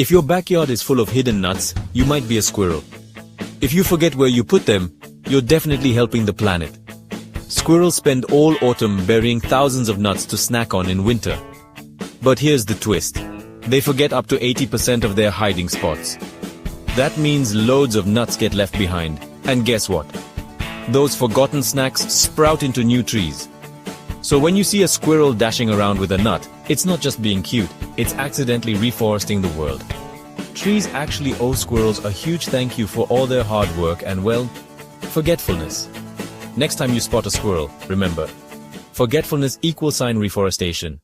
If your backyard is full of hidden nuts, you might be a squirrel. If you forget where you put them, you're definitely helping the planet. Squirrels spend all autumn burying thousands of nuts to snack on in winter. But here's the twist. They forget up to 80% of their hiding spots. That means loads of nuts get left behind. And guess what? Those forgotten snacks sprout into new trees. So when you see a squirrel dashing around with a nut, it's not just being cute, it's accidentally reforesting the world. Trees actually owe squirrels a huge thank you for all their hard work and, well, forgetfulness. Next time you spot a squirrel, remember, forgetfulness = reforestation.